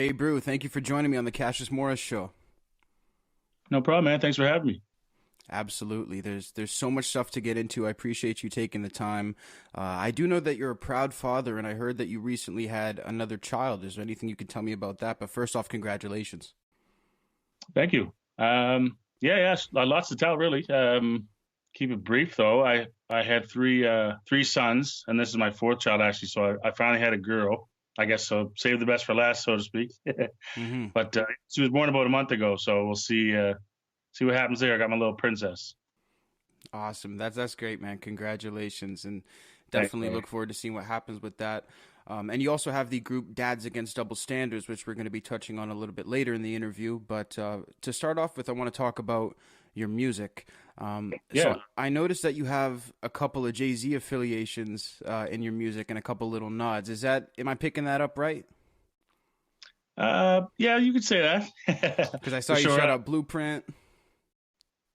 J-Bru, thank you for joining me on the Cassius Morris Show. No problem, man. Thanks for having me. Absolutely. There's so much stuff to get into. I appreciate you taking the time. I do know that you're a proud father, and I heard that you recently had another child. Is there anything you can tell me about that? But first off, congratulations. Thank you. Lots to tell, really. Keep it brief, though. I had three sons, and this is my fourth child, actually. So I finally had a girl. I guess so. Save the best for last, so to speak. Hmm. But she was born about a month ago, so we'll see what happens there. I got my little princess. Awesome. That's great, man. Congratulations, and Thanks, definitely brother. look forward to seeing what happens with that. And you also have the group Dads Against Double Standards, which we're going to be touching on a little bit later in the interview. But to start off with, I want to talk about your music. So Yeah. I noticed that you have a couple of Jay-Z affiliations in your music and a couple little nods. Am I picking that up right? Yeah, you could say that Because I saw for you sure. shout out Blueprint.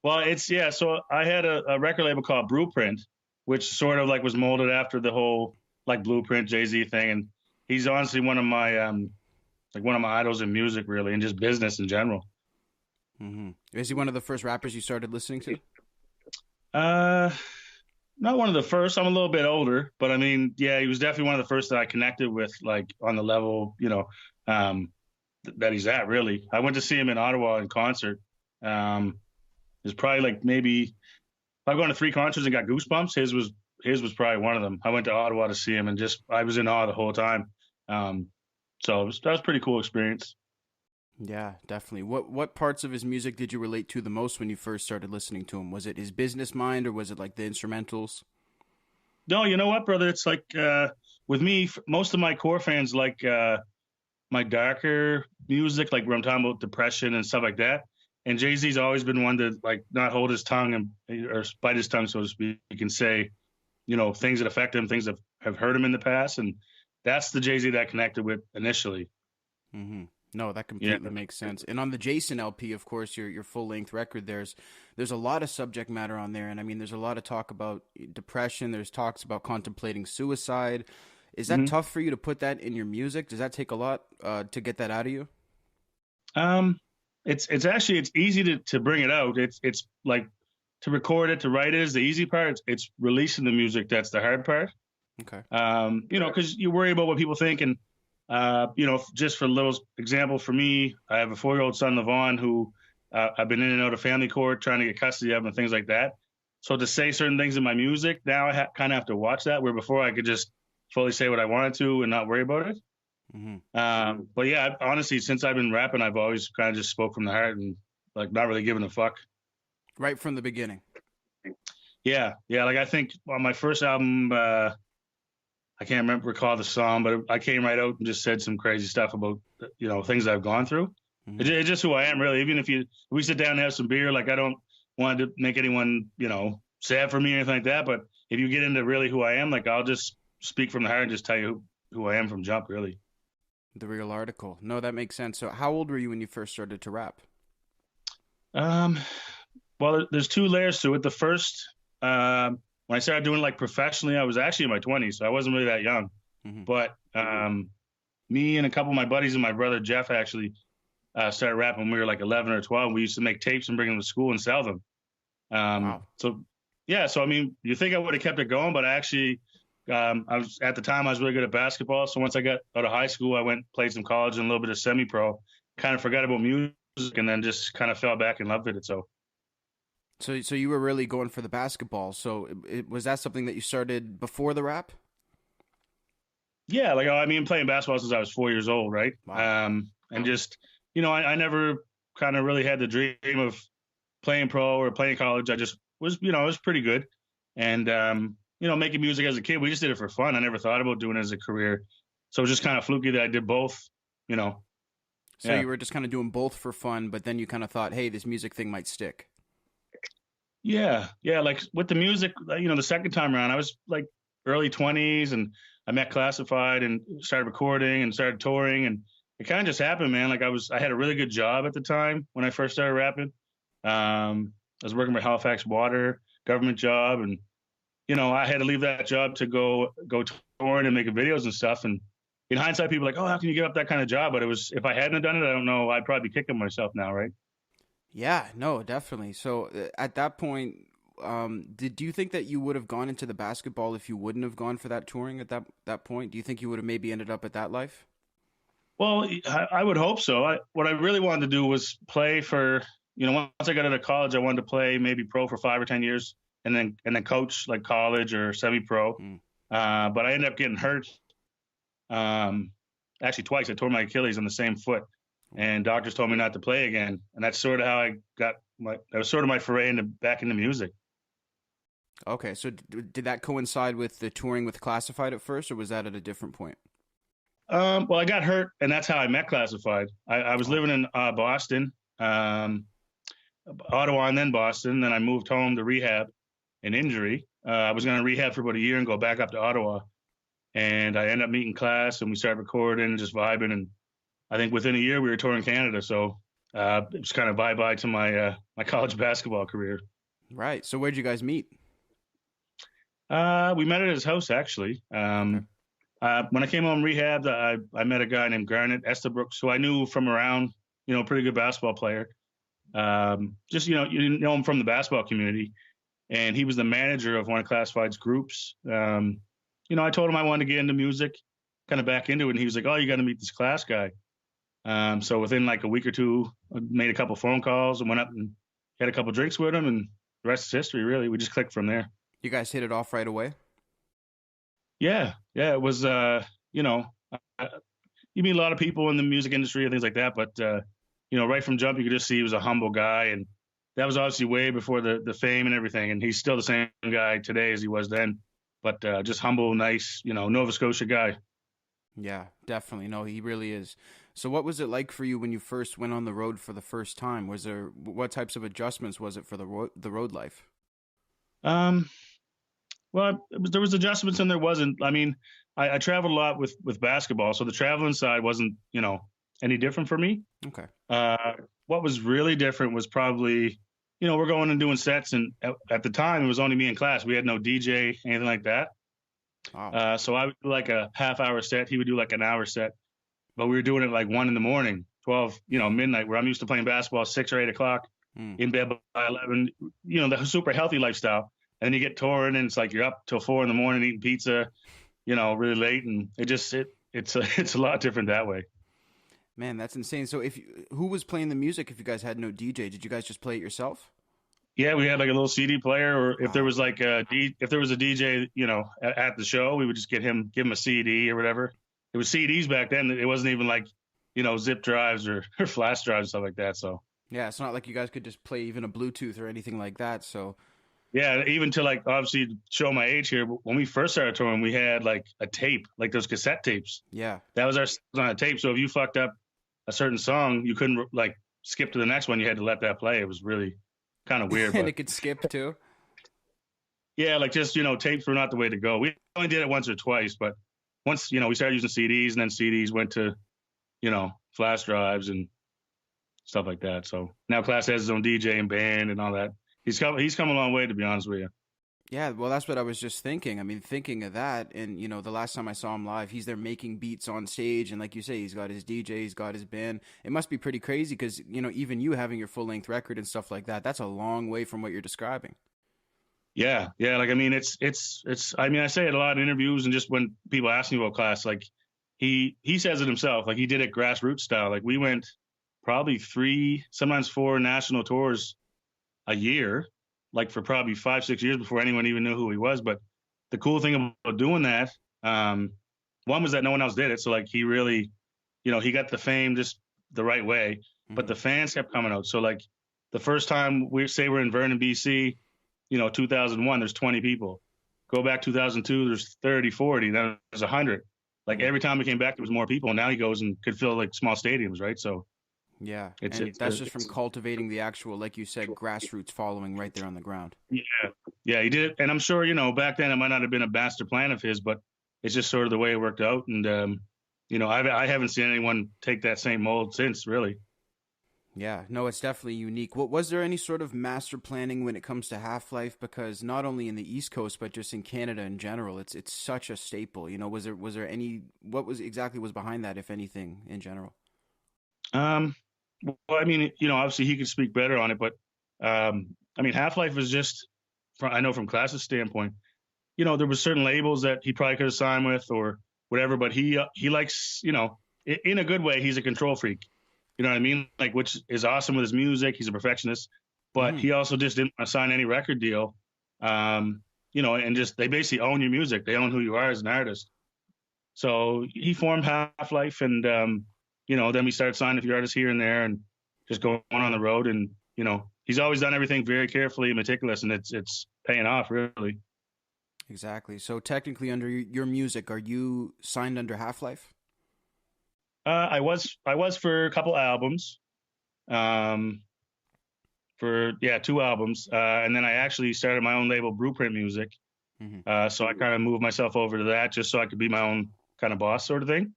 Well, it's yeah. So I had a record label called Blueprint, which sort of like was molded after the whole like Blueprint Jay-Z thing, and he's honestly one of my idols in music, really, and just business in general. Is he one of the first rappers you started listening to? Uh, Not one of the first. I'm a little bit older, but I mean, yeah, he was definitely one of the first that I connected with, like on the level, that he's at. Really, I went to see him in Ottawa in concert. It's probably like maybe I've gone to three concerts and got goosebumps. His was probably one of them. I went to Ottawa to see him and just I was in awe the whole time. Um, that was a pretty cool experience. Yeah, definitely. What parts of his music did you relate to the most when you first started listening to him? Was it his business mind or was it like the instrumentals? No, you know what, brother? It's like with me, most of my core fans like my darker music, like where I'm talking about depression and stuff like that. And Jay Z's always been one to like not hold his tongue or bite his tongue, so to speak, and say, things that affect him, things that have hurt him in the past, and that's the Jay Z that I connected with initially. Hmm. No, that Yeah. completely makes sense. And on the Jason LP, of course, your full length record, there's a lot of subject matter on there, and I mean, there's a lot of talk about depression. There's talks about contemplating suicide. Is that hmm tough for you to put that in your music? Does that take a lot to get that out of you? Um, it's actually it's easy to bring it out. It's like to record it, to write it is the easy part. It's releasing the music that's the hard part. Okay. Because you worry about what people think. And, just for a little example, for me, I have a 4-year-old son, Levon, who I've been in and out of family court trying to get custody of and things like that. So to say certain things in my music, now I kind of have to watch that, where before I could just fully say what I wanted to and not worry about it. Hmm. But yeah, honestly, since I've been rapping, I've always kind of just spoke from the heart and like not really giving a fuck. Right from the beginning. Yeah, yeah. Like I think on my first album, I can't recall the song, but I came right out and just said some crazy stuff about things I've gone through. Hmm. It's just who I am, really. Even if we sit down and have some beer, like I don't want to make anyone sad for me or anything like that. But if you get into really who I am, like I'll just speak from the heart and just tell you who I am from jump, really. The real article. No, that makes sense. So, how old were you when you first started to rap? Um, well, there's two layers to it. The first, when I started doing it, like professionally, I was actually in my 20s, so I wasn't really that young. Hmm. But me and a couple of my buddies and my brother Jeff actually started rapping when we were like 11 or 12. We used to make tapes and bring them to school and sell them. Wow. So yeah, so I mean, you think I would have kept it going, but actually, I was at the time I was really good at basketball. So once I got out of high school, I went played some college and a little bit of semi-pro. Kind of forgot about music and then just kind of fell back and loved it. So So you were really going for the basketball. So, was that something that you started before the rap? yeah, like I mean, playing basketball since I was 4 years old, right? Wow. And just I never kind of really had the dream of playing pro or playing college. I just was, it was pretty good. And making music as a kid, we just did it for fun. I never thought about doing it as a career. So it was just kind of fluky that I did both, you know. So Yeah. you were just kind of doing both for fun, but then you kind of thought, hey, this music thing might stick. Yeah. Yeah. Like with the music, the second time around, I was like early 20s and I met Classified and started recording and started touring. And it kind of just happened, man. Like I had a really good job at the time when I first started rapping. I was working for Halifax Water, government job. And, I had to leave that job to go touring and making videos and stuff. And in hindsight, people are like, oh, how can you give up that kind of job? But it was, if I hadn't done it, I don't know, I'd probably be kicking myself now, right? Yeah, no, definitely. So at that point, do you think that you would have gone into the basketball if you wouldn't have gone for that touring at that point? Do you think you would have maybe ended up at that life? Well, I would hope so. What I really wanted to do was play for, once I got out of college, I wanted to play maybe pro for 5 or 10 years, and then coach like college or semi-pro. Mm. But I ended up getting hurt. Um, Actually, twice. I tore my Achilles on the same foot, and doctors told me not to play again. And that's sort of how I got that was sort of my foray back into music. Okay, so did that coincide with the touring with Classified at first, or was that at a different point? Well, I got hurt, and that's how I met Classified. I was Oh, living in Boston, Ottawa, and then Boston. Then I moved home to rehab an injury. I was going to rehab for about a year and go back up to Ottawa. And I ended up meeting Class, and we started recording and just vibing. And I think within a year we were touring Canada. So it was kind of bye bye to my college basketball career. right. So where'd you guys meet? We met at his house actually. Okay. When I came home rehab, I met a guy named Garnet Estabrook, who I knew from around, pretty good basketball player. Just you know him from the basketball community, and he was the manager of one of Classified's groups. I told him I wanted to get into music, kind of back into it, and he was like, "Oh, you got to meet this Class guy." So within like a week or two, I made a couple phone calls and went up and had a couple drinks with him, and the rest is history. Really, we just clicked from there. You guys hit it off right away? Yeah, yeah, it was. Uh, you meet a lot of people in the music industry and things like that, but right from jump, you could just see he was a humble guy, and that was obviously way before the fame and everything. And he's still the same guy today as he was then, but just humble, nice, Nova Scotia guy. Yeah, definitely. No, he really is. So what was it like for you when you first went on the road for the first time? What types of adjustments was it for the road life? Um, well, there was adjustments and there wasn't. I mean, I traveled a lot with basketball, so the traveling side wasn't, any different for me. Okay. Uh, what was really different was probably, we're going and doing sets, and at the time it was only me in Class. We had no DJ, anything like that. Wow. So I would do like a half-hour set. He would do like an hour set, but we were doing it like 1 in the morning, 12, midnight, where I'm used to playing basketball 6 or 8 o'clock, Mm. in bed by 11. The super healthy lifestyle. And then you get touring, and it's like you're up till 4 in the morning eating pizza, really late, and it's it's a lot different that way. Man, that's insane. So who was playing the music if you guys had no DJ? Did you guys just play it yourself? Yeah, we had like a little CD player, or if there Wow. was like if there was a DJ, at the show, we would just give him a CD or whatever. It was CDs back then. It wasn't even like, zip drives or flash drives and stuff like that. So Yeah, it's not like you guys could just play even a Bluetooth or anything like that. So yeah, even to like obviously show my age here, when we first started touring, we had like a tape, like those cassette tapes. yeah, That was our on a tape. So if you fucked up a certain song, you couldn't like skip to the next one. You had to let that play. It was really kind of weird, and but it could skip too. yeah, like just tapes were not the way to go. We only did it once or twice, but once we started using CDs, and then CDs went to flash drives and stuff like that. So now Class has his own DJ and band and all that. He's come a long way, to be honest with you. Yeah, well, that's what I was just thinking. I mean, thinking of that, and the last time I saw him live, he's there making beats on stage, and like you say, he's got his DJ, he's got his band. It must be pretty crazy because even you having your full length record and stuff like that, that's a long way from what you're describing. Yeah, yeah. Like I mean, it's. I mean, I say it a lot in interviews, and just when people ask me about Class, like he says it himself. Like he did it grassroots style. Like we went probably 3, sometimes 4 national tours a year, like for probably 5, 6 years before anyone even knew who he was. But the cool thing about doing that, one was that no one else did it. So like he really, he got the fame just the right way. But Hmm. the fans kept coming out. So like the first time we say we're in Vernon, BC, 2001, there's 20 people. Go back 2002, there's 30, 40, then there's 100. Like every time we came back, there was more people. And now he goes and could fill like small stadiums, right? So Yeah, it's and it's, that's just from it's cultivating the actual, like you said, grassroots following right there on the ground. yeah, yeah, he did it. And I'm sure, back then it might not have been a master plan of his, but it's just sort of the way it worked out. And I haven't seen anyone take that same mold since, really. Yeah, no, it's definitely unique. What was there any sort of master planning when it comes to Half-Life? Because not only in the East Coast, but just in Canada in general, it's such a staple. Was there any what was exactly was behind that, if anything, in general? Um, well, I mean, obviously he could speak better on it, but I mean, Half Life is just, I know from Class's standpoint, there was certain labels that he probably could have signed with or whatever, but he likes, in a good way, he's a control freak. You know what I mean? Like, which is awesome with his music. He's a perfectionist, but Mm-hmm. he also just didn't want to sign any record deal. Um, and just they basically own your music. They own who you are as an artist. So he formed Half Life, and then we started signing a few artists here and there, and just going on the road. And he's always done everything very carefully, and meticulous, and it's paying off really. Exactly. So technically, under your music, are you signed under Half-Life? I was for a couple albums, um, for yeah, two albums, and then I actually started my own label, Blueprint Music. Mm-hmm. So I kind of moved myself over to that just so I could be my own kind of boss, sort of thing.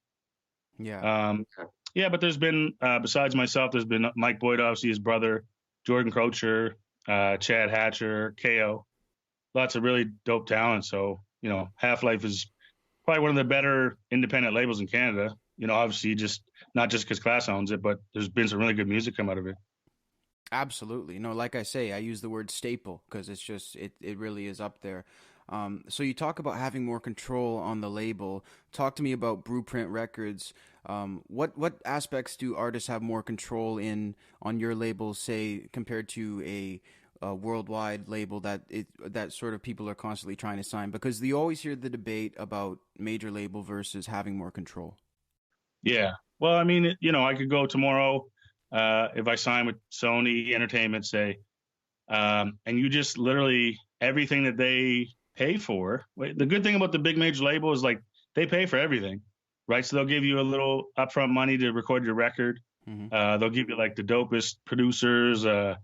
Yeah. Um, yeah, but there's been besides myself, there's been Mike Boyd, obviously his brother, Jordan Crocher, Chad Hatcher, KO, lots of really dope talent. So Half Life is probably one of the better independent labels in Canada. Obviously just not just because Class owns it, but there's been some really good music come out of it. Absolutely. No, like I say, I use the word staple because it really is up there. So you talk about having more control on the label. Talk to me about Blueprint Records. What aspects do artists have more control in on your label, say, compared to a worldwide label that sort of people are constantly trying to sign? Because you always hear the debate about major label versus having more control. Yeah. Well, I mean, I could go tomorrow if I sign with Sony Entertainment, say, and you just literally everything that they pay for. The good thing about the big major label is like they pay for everything, right? So they'll give you a little upfront money to record your record. Hmm. They'll give you like the dopest producers, the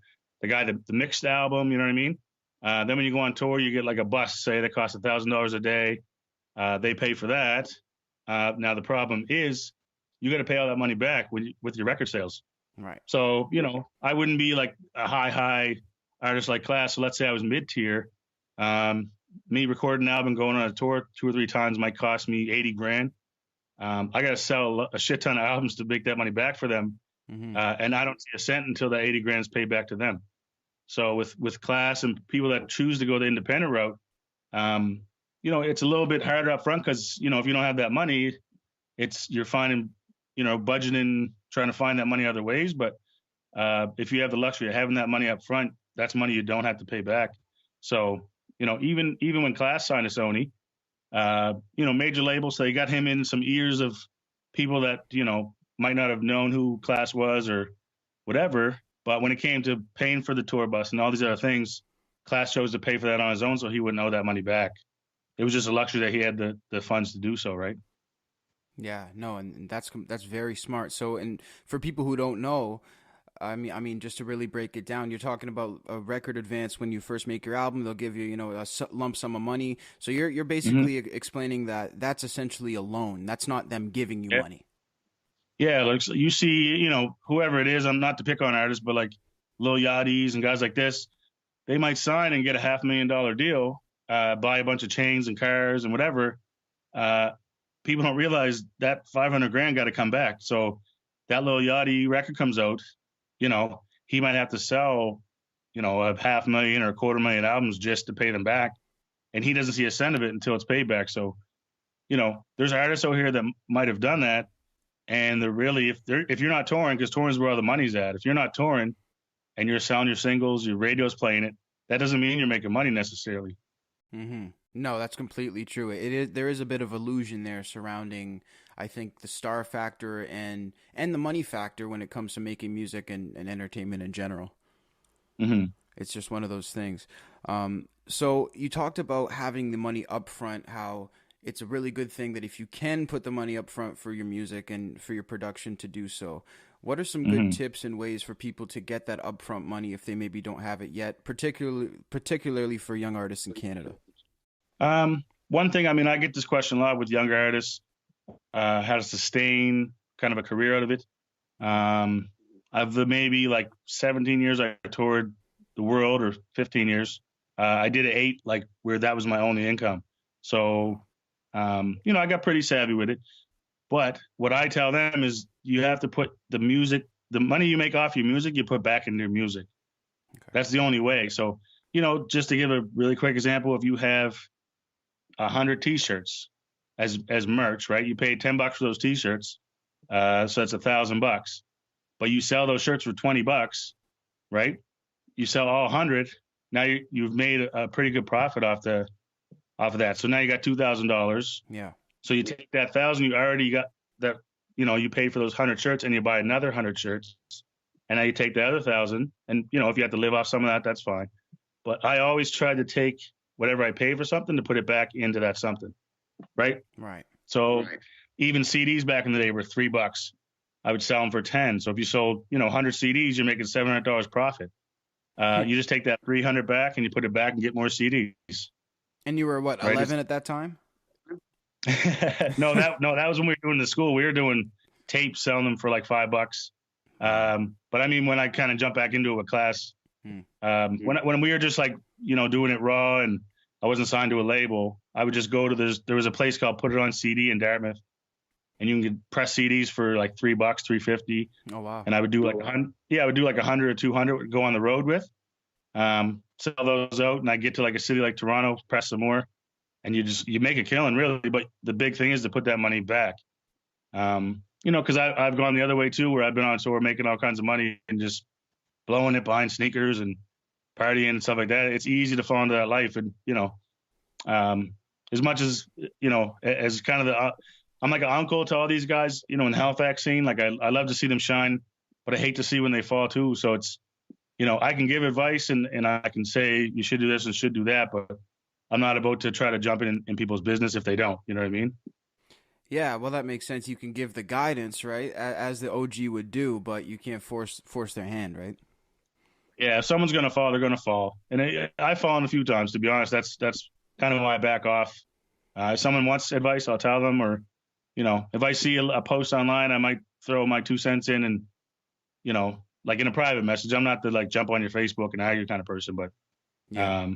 guy that the mixed album. You know what I mean? Then when you go on tour, you get like a bus, say that costs $1,000 a day. They pay for that. Now the problem is you got to pay all that money back with your record sales. Right. So, I wouldn't be like a high artist like Class. So let's say I was mid tier. Um, Me recording an album, going on a tour two or three times might cost me 80 grand. I got to sell a shit ton of albums to make that money back for them. Hmm. And I don't see a cent until that 80 grand is paid back to them. So with Class and people that choose to go the independent route, um, it's a little bit harder up front because, if you don't have that money, you're finding, budgeting, trying to find that money other ways. But if you have the luxury of having that money up front, that's money you don't have to pay back. So, even when Class signed to Sony, major labels, so they got him in some ears of people that, might not have known who Class was or whatever. But when it came to paying for the tour bus and all these other things, Class chose to pay for that on his own so he wouldn't owe that money back. It was just a luxury that he had the funds to do so, right? Yeah, no, and that's very smart. So, and for people who don't know, I mean, just to really break it down, you're talking about a record advance when you first make your album. They'll give you, a lump sum of money. So you're Hmm. basically explaining that that's essentially a loan. That's not them giving you Yeah. money. Yeah, like so you see, whoever it is, I'm not to pick on artists, but like Lil Yachty's and guys like this, they might sign and get a $500,000 deal, buy a bunch of chains and cars and whatever. Uh, People don't realize that 500 grand got to come back. So that Lil Yachty record comes out, he might have to sell, a 500,000 or a 250,000 albums just to pay them back, and he doesn't see a cent of it until it's paid back. So there's artists out here that might have done that, and they're really if you're not touring, because touring is where all the money's at. If you're not touring and you're selling your singles, your radio's playing it, that doesn't mean you're making money necessarily. Hmm. No, that's completely true. There is a bit of illusion there surrounding, I think, the star factor and the money factor when it comes to making music and entertainment in general. Hmm. It's just one of those things. So you talked about having the money up front, how it's a really good thing that if you can put the money up front for your music and for your production to do so. What are some good Hmm. tips and ways for people to get that upfront money if they maybe don't have it yet, particularly for young artists in Canada? One thing, I mean, I get this question a lot with younger artists, how to sustain kind of a career out of it. Um, of the maybe like 17 years I toured the world, or 15 years, I did 8 like where that was my only income. So, I got pretty savvy with it. But what I tell them is you have to put the money you make off your music, you put back into your music. Okay. That's the only way. So, just to give a really quick example, if you have 100 T-shirts as merch, right? You paid $10 for those T-shirts, so that's $1,000. But you sell those shirts for $20, right? You sell all 100. Now you've made a pretty good profit off of that. So now you got $2,000. Yeah. So you take that 1,000 you already got that, you paid for those 100 shirts, and you buy another 100 shirts, and now you take the other 1,000, and if you have to live off some of that, that's fine. But I always try to take whatever I pay for something to put it back into that something, right? Right. So even CDs back in the day were $3. I would sell them for 10. So if you sold, 100 CDs, you're making $700 profit. You just take that 300 back and you put it back and get more CDs. And you were what, right? 11 at that time? No, that was when we were doing the school. We were doing tapes, selling them for like $5. But I mean, when I kind of jumped back into a class, when we were just like, doing it raw and I wasn't signed to a label, I would just go to there was a place called Put It On CD in Dartmouth, and you can press CDs for like $3, $3.50. Oh wow! And I would do like 100 or 200, go on the road with, sell those out, and I get to like a city like Toronto, press some more, and you make a killing really. But the big thing is to put that money back, because I've gone the other way too, where I've been on tour making all kinds of money and just blowing it, buying sneakers and partying and stuff like that. It's easy to fall into that life, and as much as as kind of I'm like an uncle to all these guys, in Halifax scene. Like I love to see them shine, but I hate to see when they fall too. So it's, I can give advice and I can say you should do this and should do that, but I'm not about to try to jump in people's business if they don't. You know what I mean? Yeah, well, that makes sense. You can give the guidance, right, as the OG would do, but you can't force their hand, right? Yeah, if someone's gonna fall, they're gonna fall, and I've fallen a few times. To be honest, that's kind of why I back off. If someone wants advice, I'll tell them, or if I see a post online, I might throw my 2 cents in, and like in a private message. I'm not the like jump on your Facebook and argue kind of person, but Yeah.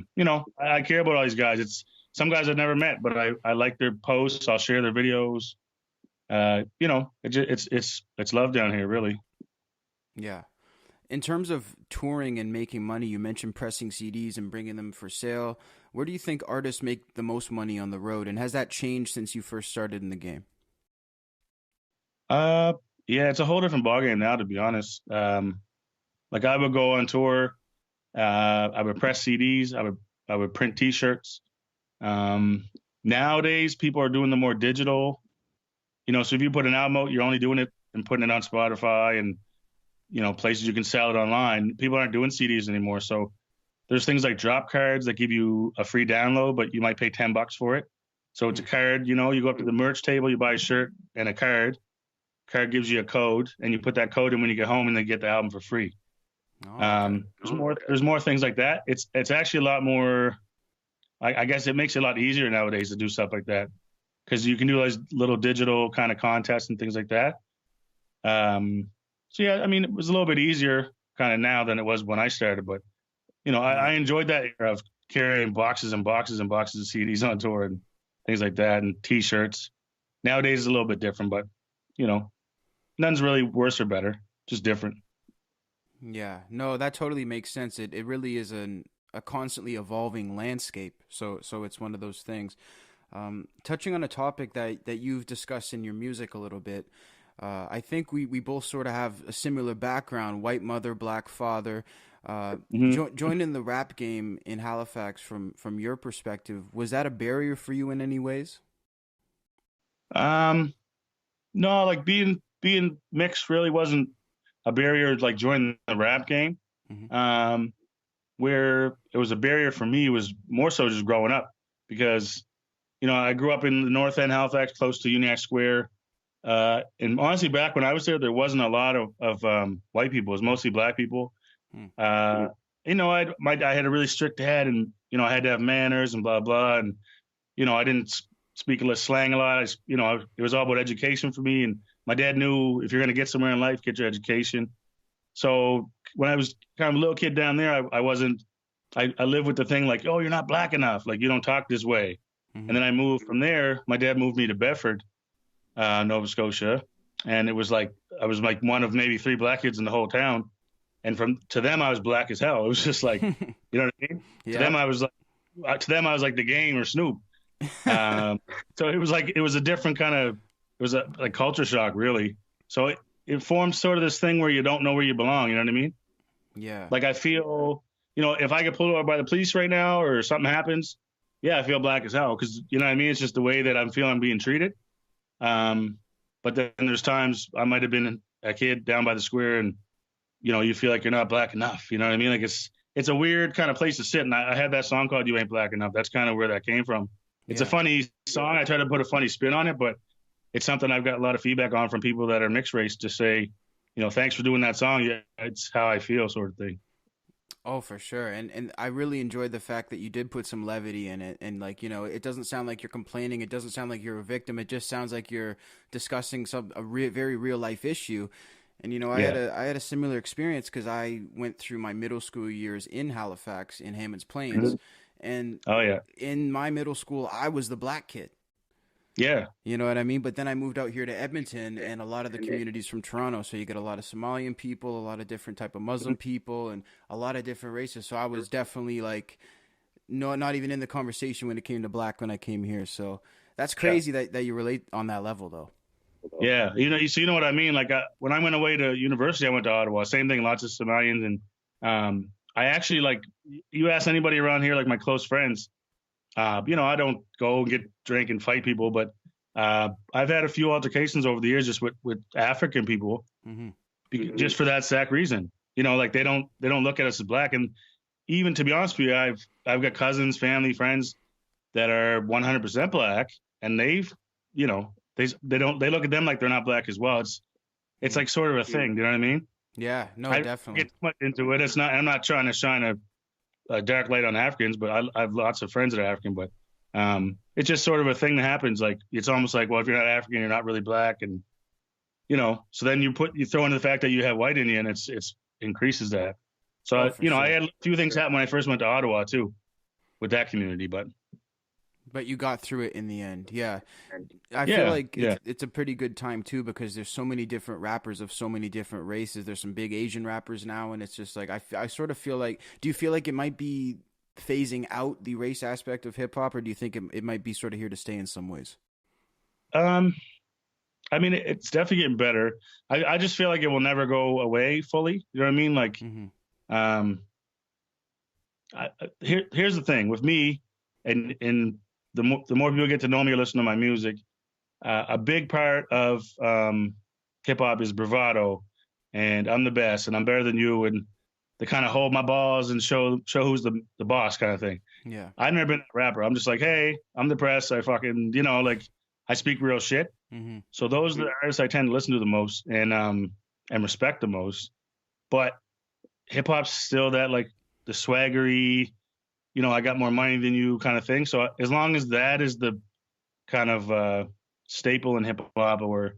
I care about all these guys. It's some guys I've never met, but I like their posts. I'll share their videos. It's love down here, really. Yeah. In terms of touring and making money, you mentioned pressing CDs and bringing them for sale. Where do you think artists make the most money on the road, and has that changed since you first started in the game? Yeah, it's a whole different ballgame now, to be honest. Like I would go on tour, I would press CDs, I would print T-shirts. Nowadays, people are doing the more digital. So if you put an album out, you're only doing it and putting it on Spotify and places you can sell it online. People aren't doing CDs anymore. So there's things like drop cards that give you a free download, but you might pay $10 for it. So it's a card. You go up to the merch table, you buy a shirt and a card. Card gives you a code, and you put that code in when you get home, and they get the album for free. Oh, okay. There's more things like that. It's actually a lot more. I guess it makes it a lot easier nowadays to do stuff like that, because you can do those little digital kind of contests and things like that. So yeah, I mean, it was a little bit easier kind of now than it was when I started, but I enjoyed that era of carrying boxes and boxes and boxes of CDs on tour and things like that, and T-shirts. Nowadays it's a little bit different, but none's really worse or better, just different. Yeah, no, that totally makes sense. It really is a constantly evolving landscape. So it's one of those things. Touching on a topic that you've discussed in your music a little bit, I think we both sort of have a similar background: white mother, black father. Joining the rap game in Halifax, from your perspective, was that a barrier for you in any ways? No, like being mixed really wasn't a barrier. Like joining the rap game, Mm-hmm. where it was a barrier for me was more so just growing up, because I grew up in the North End, Halifax, close to Uniacke Square. And honestly, back when I was there wasn't a lot of white people. It was mostly black people. Hmm. I had a really strict dad, and I had to have manners and blah blah, and I didn't speak a little slang a lot. It was all about education for me, and my dad knew if you're going to get somewhere in life, get your education. So when I was kind of a little kid down there, I wasn't. I lived with the thing like, oh, you're not black enough. Like you don't talk this way. And Hmm. then I moved from there. My dad moved me to Bedford, Nova Scotia, and it was like I was like one of maybe three black kids in the whole town. And from to them, I was black as hell. It was just like, you know what I mean? To Yeah. them, I was like, the Game or Snoop. Um, so it was a different kind of, it was a like culture shock, really. So it forms sort of this thing where you don't know where you belong. You know what I mean? Yeah. Like I feel, if I get pulled over by the police right now or something happens, yeah, I feel black as hell because you know what I mean. It's just the way that I'm feeling being treated. Um, but then there's times I might have been a kid down by the square and you feel like you're not black enough. You know what I mean? Like it's a weird kind of place to sit. And I had that song called "You Ain't Black Enough." That's kind of where that came from. It's a Yeah. funny song. I try to put a funny spin on it, but it's something I've got a lot of feedback on from people that are mixed race to say, thanks for doing that song. Yeah, it's how I feel, sort of thing. Oh, for sure. And I really enjoyed the fact that you did put some levity in it. And like, it doesn't sound like you're complaining. It doesn't sound like you're a victim. It just sounds like you're discussing very real life issue. And Yeah. I had a similar experience because I went through my middle school years in Halifax in Hammonds Plains, Mhm. and Oh yeah. in my middle school I was the black kid. Yeah. You know what I mean? But then I moved out here to Edmonton, and a lot of the communities from Toronto. So you get a lot of Somalian people, a lot of different type of Muslim people, and a lot of different races. So I was definitely like, no, not even in the conversation when it came to black when I came here. So that's Yeah. crazy that you relate on that level, though. Yeah. You know what I mean? Like when I went away to university, I went to Ottawa. Same thing. Lots of Somalians, and I actually like. You ask anybody around here, like my close friends. I don't go and get drink and fight people, but I've had a few altercations over the years just with African people, Hmm. just for that exact reason. Like they don't look at us as black, and even to be honest with you, I've got cousins, family, friends that are 100% black, and you know, they look at them like they're not black as well. It's like sort of a thing. You know what I mean? Yeah, no, I don't definitely. get too much into it. It's not. I'm not trying to shine a dark light on Africans, but I have lots of friends that are African. But it's just sort of a thing that happens. Like it's almost like, well, if you're not African, you're not really black, and so then you throw in the fact that you have white in you, and it's increases that. So Oh, for I sure. had a few things happen when I first went to Ottawa too with that community, but But you got through it in the end. Yeah. I feel yeah, like yeah, it's a pretty good time too because there's so many different rappers of so many different races. There's some big Asian rappers now, and it's just like I sort of feel like. Do you feel like it might be phasing out the race aspect of hip hop, or do you think it might be sort of here to stay in some ways? um, I mean, it's definitely getting better. I just feel like it will never go away fully. You know what I mean? Like, Hmm. um, here's the thing with me, and the more people get to know me or listen to my music, a big part of hip hop is bravado, and I'm the best, and I'm better than you, and to kind of hold my balls and show who's the boss kind of thing. Yeah. I've never been a rapper. I'm just like, hey, I'm depressed. I fucking like I speak real shit. Hmm. So those are the artists I tend to listen to the most and respect the most. But hip hop's still that like the swaggery, I got more money than you kind of thing. So as long as that is the kind of staple in hip hop or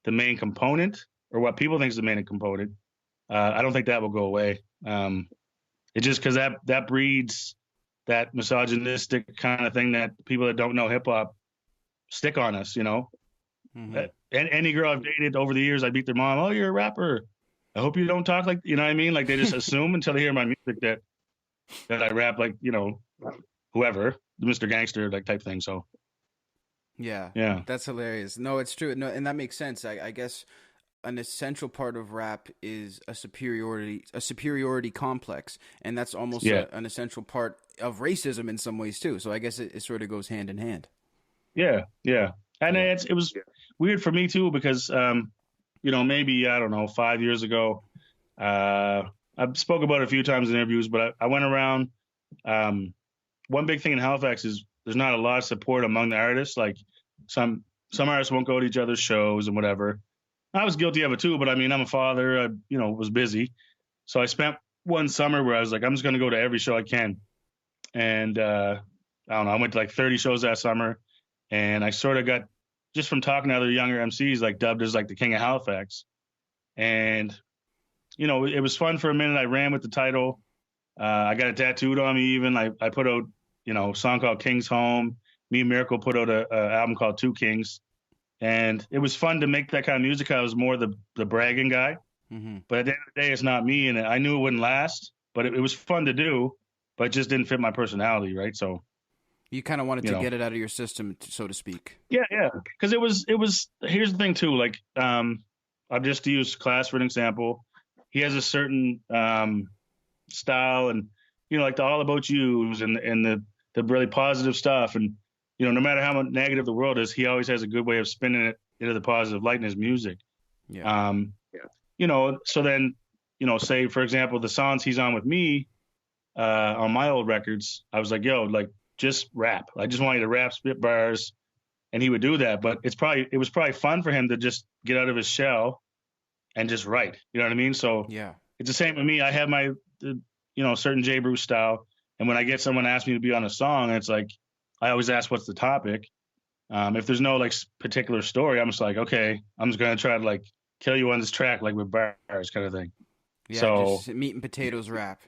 the main component or what people think is the main component, I don't think that will go away. It just because that breeds that misogynistic kind of thing that people that don't know hip hop stick on us. Hmm. And any girl I've dated over the years, I beat their mom. Oh, you're a rapper. I hope you don't talk like what I mean. Like they just assume until they hear my music that I rap like whoever, Mr. Gangster like type thing. So Yeah, yeah, that's hilarious. No, it's true. No, and that makes sense. I guess an essential part of rap is a superiority complex, and that's almost yeah, an essential part of racism in some ways too. So I guess it sort of goes hand in hand. yeah, yeah. And Yeah. it was weird for me too because maybe I don't know 5 years ago, uh, I've spoke about it a few times in interviews, but I went around. Um, One big thing in Halifax is there's not a lot of support among the artists. Like some some artists won't go to each other's shows and whatever. I was guilty of it too, but I mean, I'm a father. I was busy, so I spent one summer where I was like, I'm just going to go to every show I can, and I don't know. I went to like 30 shows that summer, and I sort of got just from talking to other younger MCs like dubbed as like the king of Halifax, and it was fun for a minute. I ran with the title. I got it tattooed on me even. I put out, a song called King's Home. Me and Miracle put out a album called Two Kings. And it was fun to make that kind of music. I was more the bragging guy. Hmm. But at the end of the day, it's not me. And I knew it wouldn't last, but it was fun to do, but it just didn't fit my personality, right? So, You kind of wanted you to know, get it out of your system, so to speak. yeah, yeah. Because here's the thing too. Like, I'll just use Class for an example. He has a certain style and, like the All About Yous and the really positive stuff. And, no matter how much negative the world is, he always has a good way of spinning it into the positive light in his music. Yeah. So then, say for example, the songs he's on with me, on my old records, I was like, yo, like just rap. I just want you to rap, spit bars, and he would do that. But it was probably fun for him to just get out of his shell and just write. You know what I mean? So Yeah. it's the same with me. I have my, certain J-Bru style, and when I get someone ask me to be on a song, it's like I always ask, what's the topic? If there's no like particular story, I'm just like, okay, I'm just gonna try to like kill you on this track, like with bars, kind of thing. Yeah, So just meat and potatoes rap.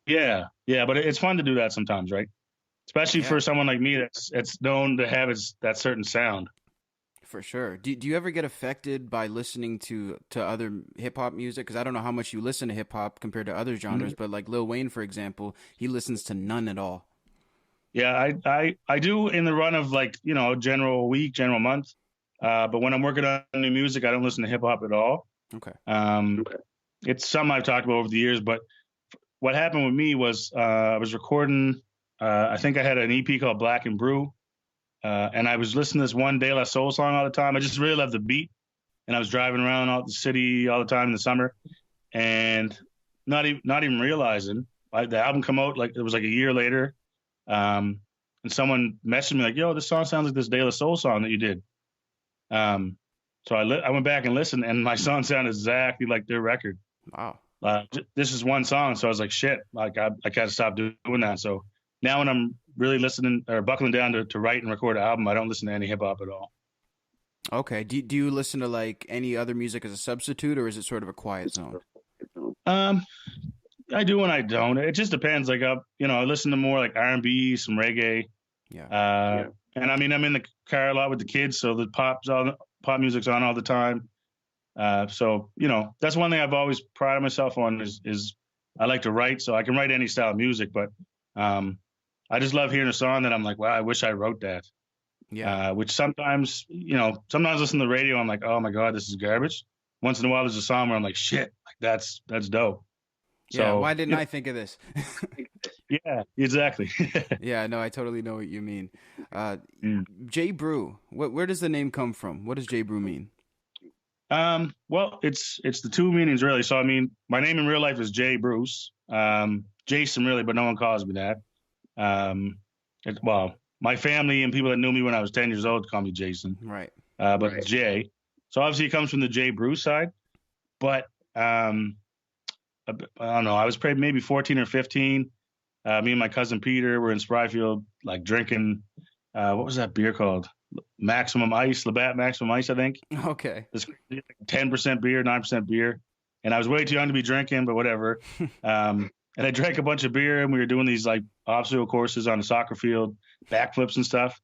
yeah, yeah, but it's fun to do that sometimes, right? Especially Yeah, for someone like me that's known to have that certain sound. for sure. Do you ever get affected by listening to other hip hop music? Because I don't know how much you listen to hip hop compared to other genres, Mhm. but like Lil Wayne, for example, he listens to none at all. Yeah, I do in the run of like general week, general month. But when I'm working on new music, I don't listen to hip hop at all. Okay. Okay. It's something I've talked about over the years, but what happened with me was I was recording. I think I had an EP called Black and Brew, and I was listening to this one De La Soul song all the time. I just really loved the beat, and I was driving around all the city all the time in the summer, and not even realizing the album come out like it was like a year later, and someone messaged me like, "Yo, this song sounds like this De La Soul song that you did." Um, so I went back and listened, and my song sounded exactly like their record. Wow. This is one song, so I was like, shit, like I gotta stop doing that. So now when I'm really listening or buckling down to write and record an album, I don't listen to any hip hop at all. Okay. Do you listen to like any other music as a substitute, or is it sort of a quiet zone? Um, I do and I don't. It just depends. Like I listen to more like R&B, some reggae. Yeah. And I mean, I'm in the car a lot with the kids, so the pop music's on all the time. So that's one thing I've always prided myself on is I like to write, so I can write any style of music, but um, I just love hearing a song that I'm like, wow, I wish I wrote that. Yeah. Which sometimes listen to the radio, I'm like, oh my god, this is garbage. Once in a while, there's a song where I'm like, shit, like that's dope. Yeah. So Why didn't I think of this? yeah, exactly. Yeah, no, I totally know what you mean. Uh, Mm. J-Brew. Where does the name come from? What does J-Brew mean? Well, it's the two meanings really. So I mean, my name in real life is Jay Bruce, Jason really, but no one calls me that. Um, well, my family and people that knew me when I was 10 years old call me Jason, Right. but it's Jay. So obviously it comes from the J Bruce side, but I don't know. I was probably maybe 14 or 15. Me and my cousin Peter were in Spryfield, like drinking. What was that beer called? Maximum Ice, Labatt Maximum Ice, I think. Okay. This 10% beer, 9% beer. And I was way too young to be drinking, but whatever. And I drank a bunch of beer and we were doing these like obstacle courses on the soccer field, backflips and stuff.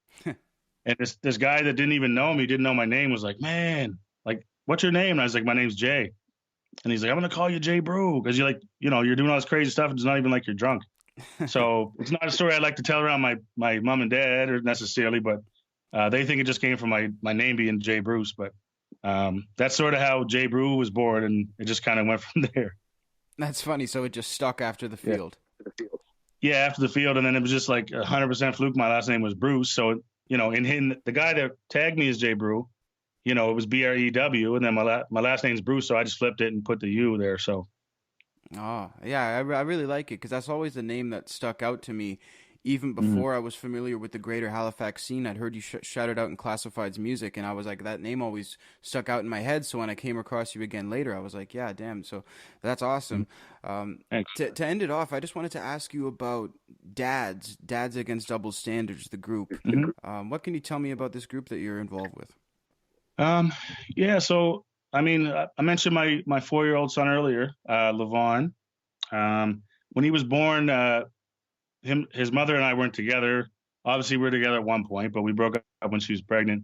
And this guy that didn't even know me, didn't know my name, was like, man, like, what's your name? And I was like, my name's Jay. And he's like, I'm going to call you J-Bru because you're like, you're doing all this crazy stuff. It's not even like you're drunk. So it's not a story I'd like to tell around my mom and dad or necessarily, but they think it just came from my name being J. Bruce. But that's sort of how J-Bru was born, and it just kind of went from there. That's funny. So it just stuck after the Yeah. field. Yeah, after the field, and then it was just like 100% fluke. My last name was Bruce, so in the guy that tagged me as J-Bru, it was Brew, and then my last name's Bruce, so I just flipped it and put the U there. So Oh, yeah, I really like it because that's always the name that stuck out to me. Even mhm. before I was familiar with the greater Halifax scene, I'd heard you shout it out in Classified's music, and I was like, that name always stuck out in my head. So when I came across you again later, I was like, yeah, damn. So that's awesome. Thanks. To end it off, I just wanted to ask you about Dads Against Double Standards, the group. Mhm. What can you tell me about this group that you're involved with? Um, yeah, so I mean, I mentioned my 4-year-old son earlier, Levon. When he was born, his mother and I weren't together. Obviously, we were together at one point, but we broke up when she was pregnant.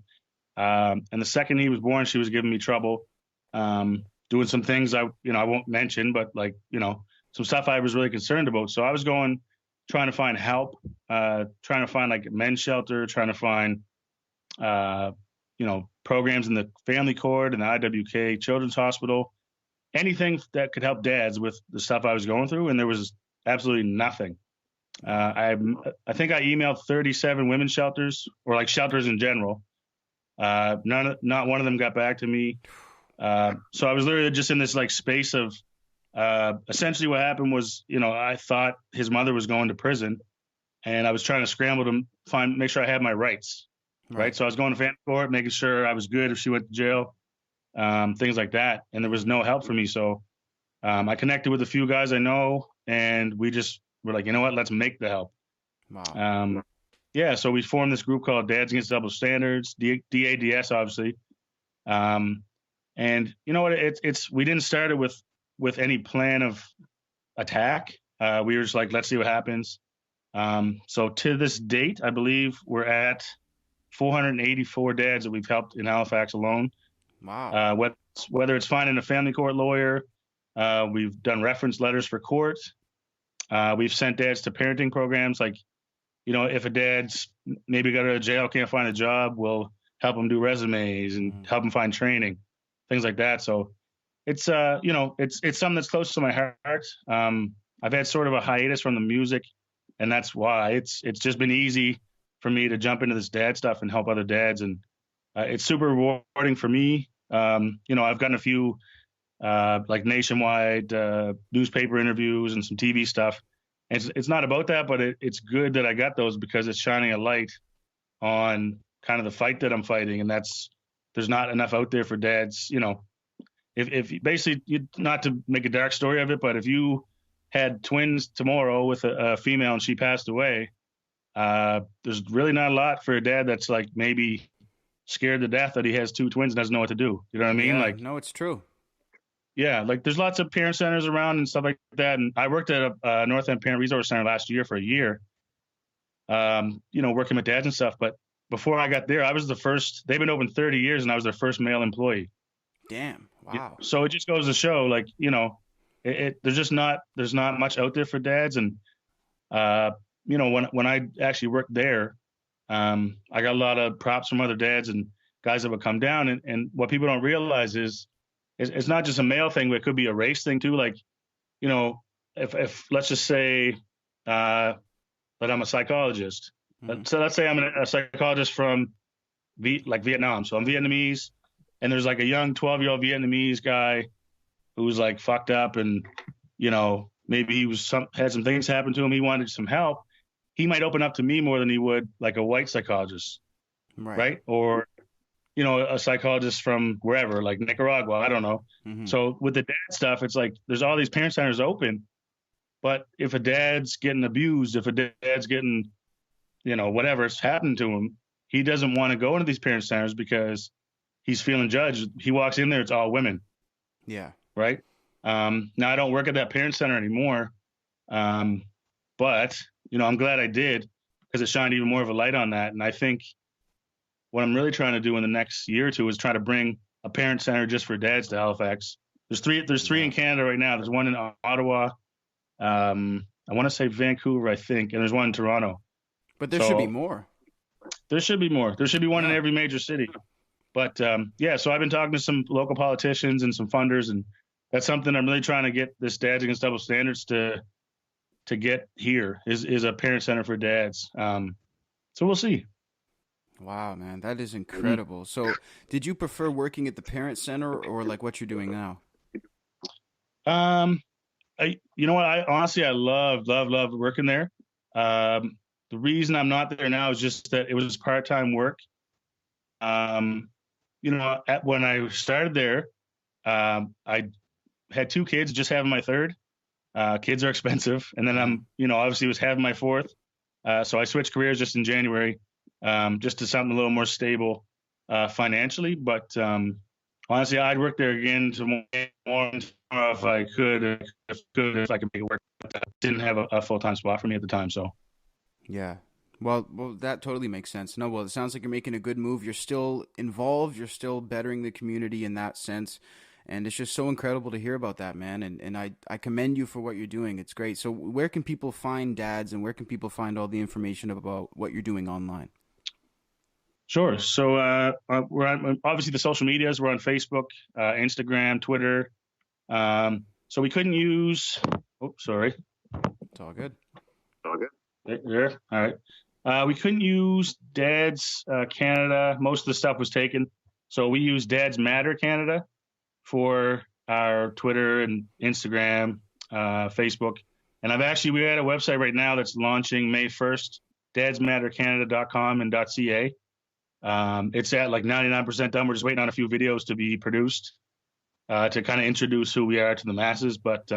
And the second he was born, she was giving me trouble, doing some things I won't mention, but like, some stuff I was really concerned about. So I was trying to find help, trying to find like a men's shelter, trying to find, programs in the family court and the IWK Children's Hospital, anything that could help dads with the stuff I was going through. And there was absolutely nothing. I think I emailed 37 women's shelters or like shelters in general. Not one of them got back to me. So I was literally just in this like space of, essentially what happened was, I thought his mother was going to prison and I was trying to scramble to make sure I had my rights. Right. So I was going to family court, making sure I was good if she went to jail, things like that. And there was no help for me. So, I connected with a few guys I know and we just were like, you know what, let's make the help. Wow. Yeah. So we formed this group called Dads Against Double Standards, DADS, obviously. And you know what, we didn't start it with any plan of attack. We were just like, let's see what happens. So to this date, I believe we're at 484 dads that we've helped in Halifax alone. Wow. Whether it's finding a family court lawyer, we've done reference letters for court. We've sent dads to parenting programs. Like, if a dad's maybe got out of jail, can't find a job, we'll help them do resumes and help them find training, things like that. So it's something that's close to my heart. I've had sort of a hiatus from the music, and that's why it's just been easy for me to jump into this dad stuff and help other dads. And it's super rewarding for me. I've gotten a few like nationwide newspaper interviews and some TV stuff. And it's not about that, but it's good that I got those because it's shining a light on kind of the fight that I'm fighting. And there's not enough out there for dads. If basically, not to make a dark story of it, but if you had twins tomorrow with a female and she passed away, there's really not a lot for a dad that's like maybe scared to death that he has two twins and doesn't know what to do. You know what I mean? Yeah, Like, no, it's true. yeah, like there's lots of parent centers around and stuff like that. And I worked at a North End Parent Resource Center last year for a year, working with dads and stuff. But before I got there, I was the first. They've been open 30 years, and I was their first male employee. Damn. Wow. So it just goes to show, like, there's not much out there for dads. And when I actually worked there, I got a lot of props from other dads and guys that would come down. And what people don't realize is it's not just a male thing, but it could be a race thing too. Like, if let's just say that I'm a psychologist. Mm-hmm. So let's say I'm a psychologist from Vietnam. So I'm Vietnamese, and there's like a young 12-year-old Vietnamese guy who's like fucked up, and maybe he had some things happen to him. He wanted some help. He might open up to me more than he would like a white psychologist, right? Or a psychologist from wherever, like Nicaragua, I don't know. Mm-hmm. So with the dad stuff, it's like there's all these parent centers open, but if a dad's getting abused, if a dad's getting, whatever's happened to him, he doesn't want to go into these parent centers because he's feeling judged. He walks in there, it's all women. Yeah. Right. Now I don't work at that parent center anymore. But, I'm glad I did because it shined even more of a light on that. And I think what I'm really trying to do in the next year or two is try to bring a parent center just for dads to Halifax. There's three in Canada right now. There's one in Ottawa. I want to say Vancouver, I think, and there's one in Toronto. But there should be more. There should be more. There should be one in every major city. But so I've been talking to some local politicians and some funders, and that's something I'm really trying to get this Dads Against Double Standards to get here is a parent center for dads. So we'll see. Wow, man, that is incredible. So did you prefer working at the parent center or like what you're doing now? You know what? I love working there. The reason I'm not there now is just that it was part-time work. When I started there, I had 2 kids, just having my third. Kids are expensive. And then I'm, obviously was having my fourth. So I switched careers just in January, just to something a little more stable financially. But Honestly, I'd work there again tomorrow if I could, if I could make it work. But I didn't have a full time spot for me at the time, so. Yeah. Well, that totally makes sense. No, well, it sounds like you're making a good move. You're still involved. You're still bettering the community in that sense. And it's just so incredible to hear about that, man. And I commend you for what you're doing. It's great. So, where can people find dads and where can people find all the information about what you're doing online? Sure. So we're on obviously the social medias. We're on Facebook, Instagram, Twitter. So we couldn't use. Oh, sorry. It's all good. There. All right. We couldn't use Dad's Canada. Most of the stuff was taken. So we use Dad's Matter Canada for our Twitter and Instagram, Facebook. And we had a website right now that's launching May 1st, dadsmattercanada.com and .ca. It's at like 99% done. We're just waiting on a few videos to be produced to kind of introduce who we are to the masses. But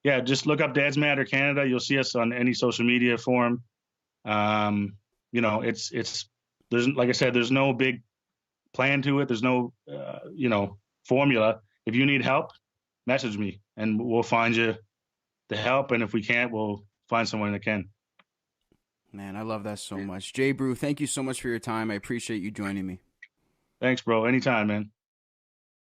yeah, just look up Dads Matter Canada. You'll see us on any social media forum. It's there's like I said, there's no big plan to it. There's no formula. If you need help, message me and we'll find you the help. And if we can't, we'll find someone that can. Man, I love that so much. J-Bru, thank you so much for your time. I appreciate you joining me. Thanks, bro. Anytime, man.